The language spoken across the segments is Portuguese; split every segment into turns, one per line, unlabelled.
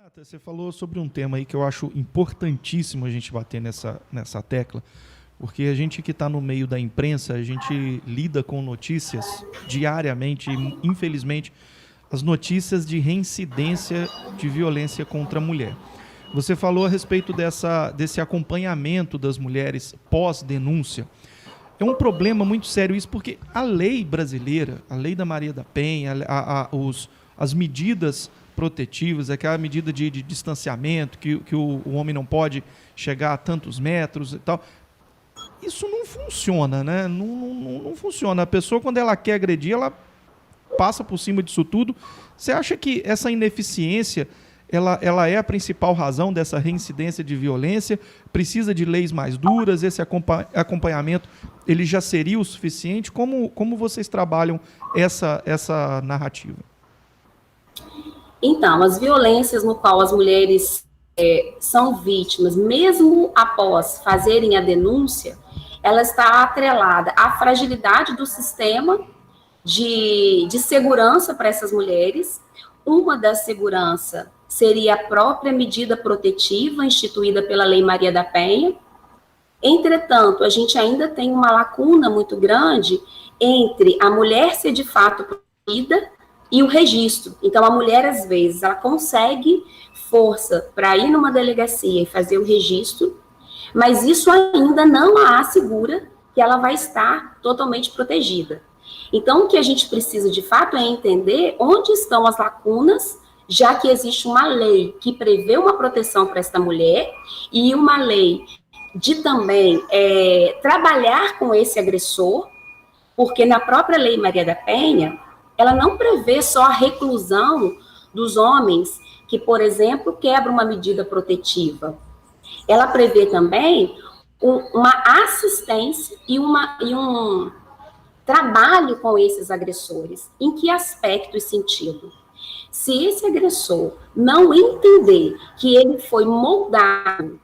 Renata, você falou sobre um tema aí que eu acho importantíssimo a gente bater nessa tecla, porque a gente que está no meio da imprensa, a gente lida com notícias diariamente, e, infelizmente, as notícias de reincidência de violência contra a mulher. Você falou a respeito desse acompanhamento das mulheres pós-denúncia. É um problema muito sério isso, porque a lei brasileira, a lei da Maria da Penha, as medidas protetivas, aquela medida de distanciamento, que o homem não pode chegar a tantos metros e tal, isso não funciona, né? Não funciona. A pessoa, quando ela quer agredir, ela passa por cima disso tudo. Você acha que essa ineficiência ela é a principal razão dessa reincidência de violência? Precisa de leis mais duras? Esse acompanhamento ele já seria o suficiente? Como vocês trabalham essa narrativa?
Então, as violências no qual as mulheres são vítimas, mesmo após fazerem a denúncia, ela está atrelada à fragilidade do sistema de segurança para essas mulheres. Uma das seguranças seria a própria medida protetiva instituída pela Lei Maria da Penha. Entretanto, a gente ainda tem uma lacuna muito grande entre a mulher ser de fato protegida e o registro. Então, a mulher, às vezes, ela consegue força para ir numa delegacia e fazer o registro, mas isso ainda não a assegura que ela vai estar totalmente protegida. Então, o que a gente precisa, de fato, é entender onde estão as lacunas, já que existe uma lei que prevê uma proteção para esta mulher e uma lei de também trabalhar com esse agressor, porque na própria Lei Maria da Penha, ela não prevê só a reclusão dos homens que, por exemplo, quebram uma medida protetiva. Ela prevê também uma assistência e um trabalho com esses agressores. Em que aspecto e sentido? Se esse agressor não entender que ele foi moldado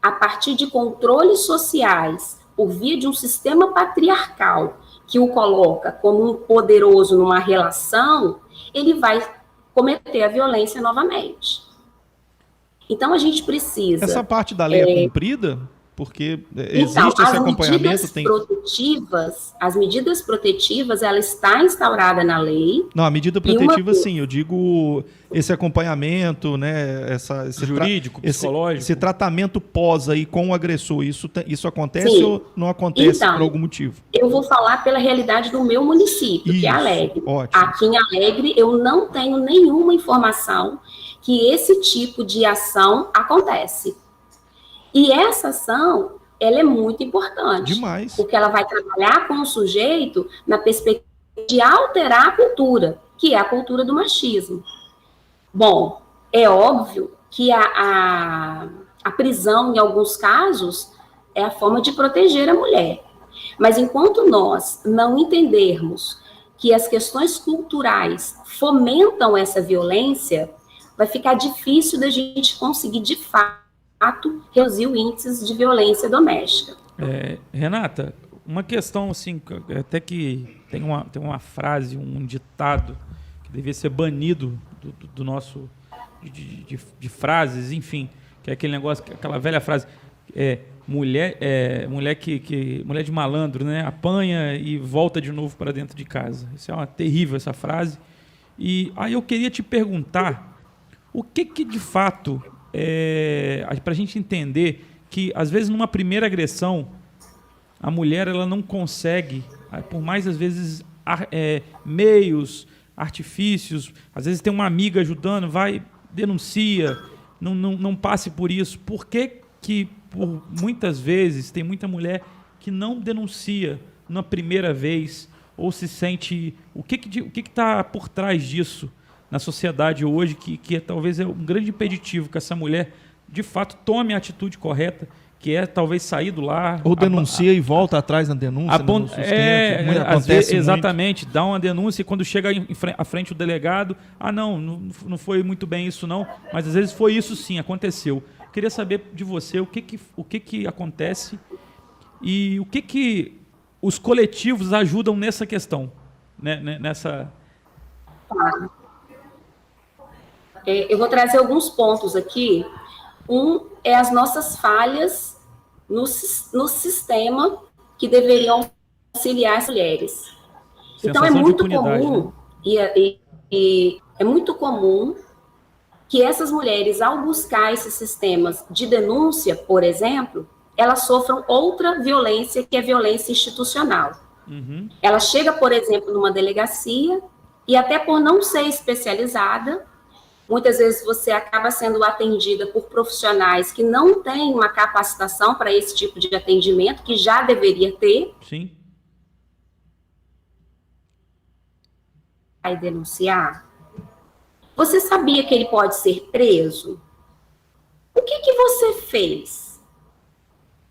a partir de controles sociais, por via de um sistema patriarcal, que o coloca como um poderoso numa relação, ele vai cometer a violência novamente. Então, a gente precisa...
Essa parte da lei é cumprida? Porque existe esse acompanhamento?
As medidas protetivas, ela está instaurada na lei.
Não, a medida protetiva, sim. Eu digo esse acompanhamento, né? Esse jurídico, psicológico. Esse tratamento pós aí com o agressor. Isso acontece, sim, ou não acontece por algum motivo?
Eu vou falar pela realidade do meu município, que é Alegre.
Ótimo.
Aqui em Alegre, eu não tenho nenhuma informação que esse tipo de ação acontece. E essa ação, ela é muito importante.
Demais.
Porque ela vai trabalhar com o sujeito na perspectiva de alterar a cultura, que é a cultura do machismo. Bom, é óbvio que a prisão, em alguns casos, é a forma de proteger a mulher. Mas enquanto nós não entendermos que as questões culturais fomentam essa violência, vai ficar difícil da gente conseguir, de fato, reduzir o índice de violência doméstica.
Renata, uma questão assim, até que tem uma frase, um ditado que devia ser banido do nosso de frases, enfim, que é aquele negócio, aquela velha frase, mulher de malandro, né? Apanha e volta de novo para dentro de casa. Isso é uma terrível, essa frase. E aí eu queria te perguntar o que de fato para a gente entender que, às vezes, numa primeira agressão, a mulher ela não consegue, por mais, às vezes, meios, artifícios, às vezes tem uma amiga ajudando, vai, denuncia, não passe por isso. Por que por muitas vezes, tem muita mulher que não denuncia na primeira vez, ou se sente... O que está por trás disso na sociedade hoje, que talvez é um grande impeditivo que essa mulher, de fato, tome a atitude correta, que é talvez sair do lar...
Ou denuncia e volta atrás na denúncia, no sustento. Acontece
exatamente, dá uma denúncia e quando chega à frente o delegado, não foi muito bem isso não, mas às vezes foi isso sim, aconteceu. Queria saber de você o que acontece e o que os coletivos ajudam nessa questão, né?
Eu vou trazer alguns pontos aqui. Um é as nossas falhas no sistema que deveriam auxiliar as mulheres. Então, é muito comum, né? É muito comum que essas mulheres, ao buscar esses sistemas de denúncia, por exemplo, elas sofram outra violência, que é violência institucional.
Uhum.
Ela chega, por exemplo, numa delegacia, e até por não ser especializada, muitas vezes você acaba sendo atendida por profissionais que não têm uma capacitação para esse tipo de atendimento, que já deveria ter.
Sim.
Vai denunciar. Você sabia que ele pode ser preso? O que você fez?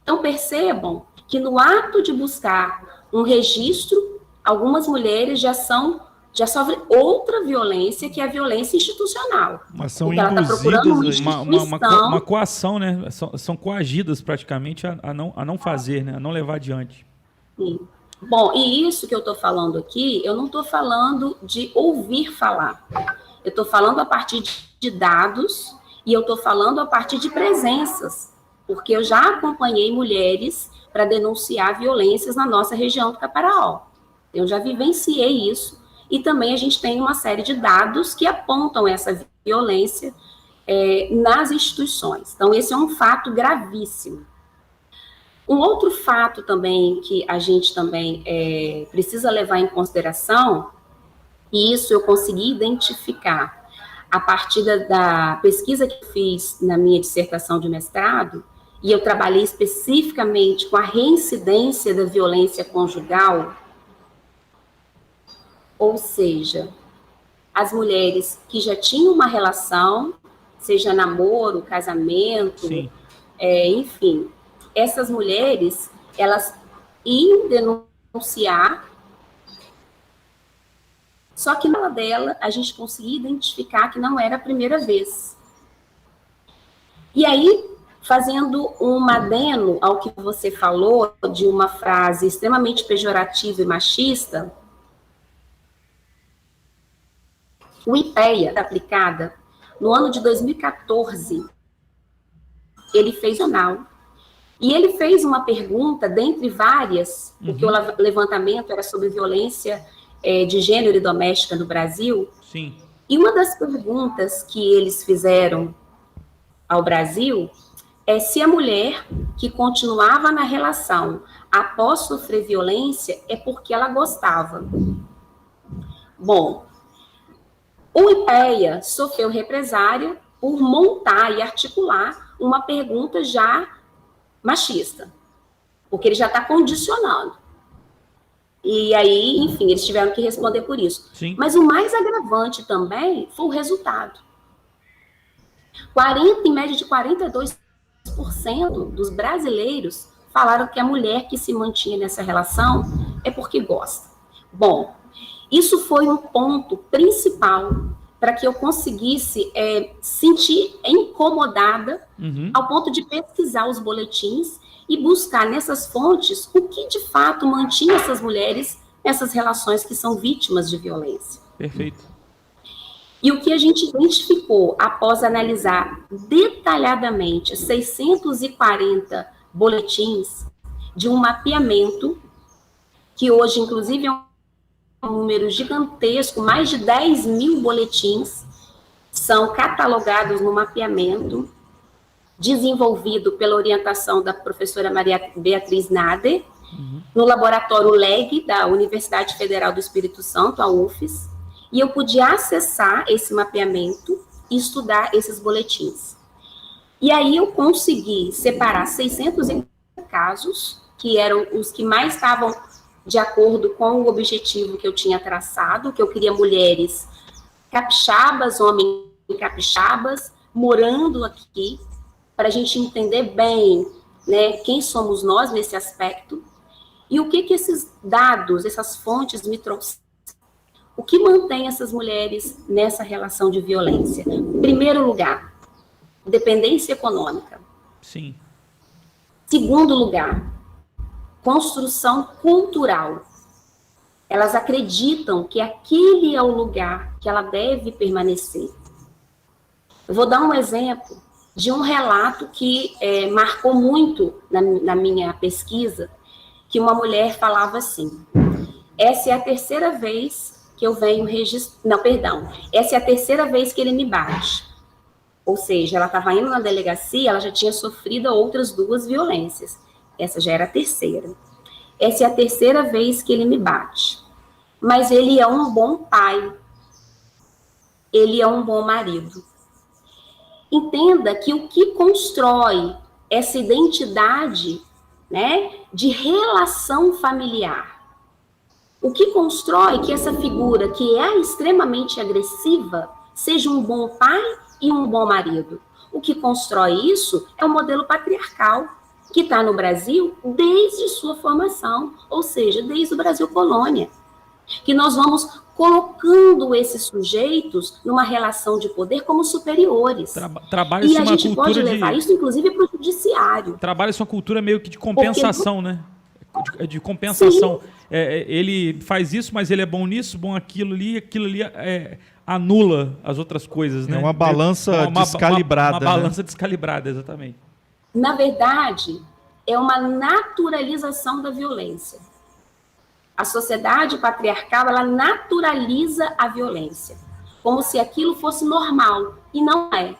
Então, percebam que no ato de buscar um registro, algumas mulheres já sofrem outra violência, que é a violência institucional.
Mas são
ela está procurando
uma coação, né? São coagidas praticamente a não fazer, né? A não levar adiante.
Sim. Bom, e isso que eu estou falando aqui, eu não estou falando de ouvir falar. Eu estou falando a partir de dados e eu estou falando a partir de presenças, porque eu já acompanhei mulheres para denunciar violências na nossa região do Caparaó. Eu já vivenciei isso e também a gente tem uma série de dados que apontam essa violência nas instituições. Então, esse é um fato gravíssimo. Um outro fato também que a gente também precisa levar em consideração, e isso eu consegui identificar a partir da pesquisa que eu fiz na minha dissertação de mestrado, e eu trabalhei especificamente com a reincidência da violência conjugal, ou seja, as mulheres que já tinham uma relação, seja namoro, casamento, enfim, essas mulheres, elas iam denunciar, só que na dela a gente conseguia identificar que não era a primeira vez. E aí, fazendo um adeno ao que você falou, de uma frase extremamente pejorativa e machista, o IPEA, aplicada no ano de 2014, ele fez jornal. E ele fez uma pergunta, dentre várias, porque o levantamento era sobre violência de gênero e doméstica no Brasil.
Sim.
E uma das perguntas que eles fizeram ao Brasil é se a mulher que continuava na relação após sofrer violência é porque ela gostava. Bom, o IPEA sofreu represária por montar e articular uma pergunta já machista, porque ele já está condicionando. E aí, enfim, eles tiveram que responder por isso.
Sim.
Mas o mais agravante também foi o resultado. Em média de 42% dos brasileiros falaram que a mulher que se mantinha nessa relação é porque gosta. Bom, isso foi um ponto principal para que eu conseguisse sentir incomodada ao ponto de pesquisar os boletins e buscar nessas fontes o que de fato mantinha essas mulheres nessas relações que são vítimas de violência.
Perfeito.
E o que a gente identificou após analisar detalhadamente 640 boletins de um mapeamento, que hoje, inclusive, é um número gigantesco, mais de 10 mil boletins são catalogados no mapeamento, desenvolvido pela orientação da professora Maria Beatriz Nader, no laboratório LEG da Universidade Federal do Espírito Santo, a UFES, e eu podia acessar esse mapeamento e estudar esses boletins. E aí eu consegui separar 600 casos, que eram os que mais estavam de acordo com o objetivo que eu tinha traçado, que eu queria mulheres capixabas, homens capixabas, morando aqui, para a gente entender bem, né, quem somos nós nesse aspecto, e o que esses dados, essas fontes me trouxeram. O que mantém essas mulheres nessa relação de violência? Em primeiro lugar, dependência econômica.
Sim.
Segundo lugar, construção cultural. Elas acreditam que aquele é o lugar que ela deve permanecer. Eu vou dar um exemplo de um relato que marcou muito na minha pesquisa, que uma mulher falava assim: essa é a terceira vez que eu venho registrar. Não, perdão. Essa é a terceira vez que ele me bate. Ou seja, ela estava indo na delegacia, ela já tinha sofrido outras 2 violências. Essa já era a terceira. Essa é a terceira vez que ele me bate. Mas ele é um bom pai. Ele é um bom marido. Entenda que o que constrói essa identidade, né, de relação familiar, o que constrói que essa figura que é extremamente agressiva seja um bom pai e um bom marido. O que constrói isso é o modelo patriarcal, que está no Brasil desde sua formação, ou seja, desde o Brasil colônia. Que nós vamos colocando esses sujeitos numa relação de poder como superiores. E a gente pode levar isso, inclusive, para o judiciário.
Trabalha-se uma cultura meio que de compensação, né? De compensação. Ele faz isso, mas ele é bom nisso, bom aquilo ali anula as outras coisas, né?
É uma balança descalibrada.
Uma balança descalibrada, exatamente.
Na verdade, é uma naturalização da violência. A sociedade patriarcal, ela naturaliza a violência, como se aquilo fosse normal, e não é.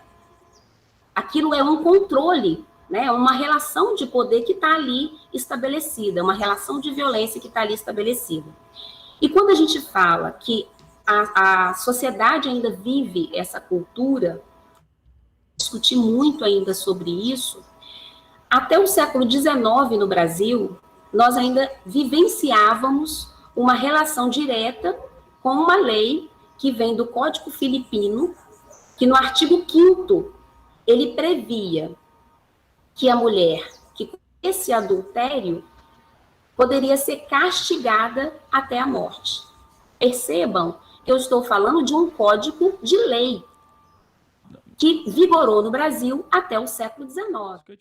Aquilo é um controle, né? Uma relação de poder que está ali estabelecida, uma relação de violência que está ali estabelecida. E quando a gente fala que a sociedade ainda vive essa cultura, discutir muito ainda sobre isso, até o século XIX no Brasil, nós ainda vivenciávamos uma relação direta com uma lei que vem do Código Filipino, que no artigo 5º, ele previa que a mulher que cometesse adultério poderia ser castigada até a morte. Percebam que eu estou falando de um código de lei que vigorou no Brasil até o século XIX.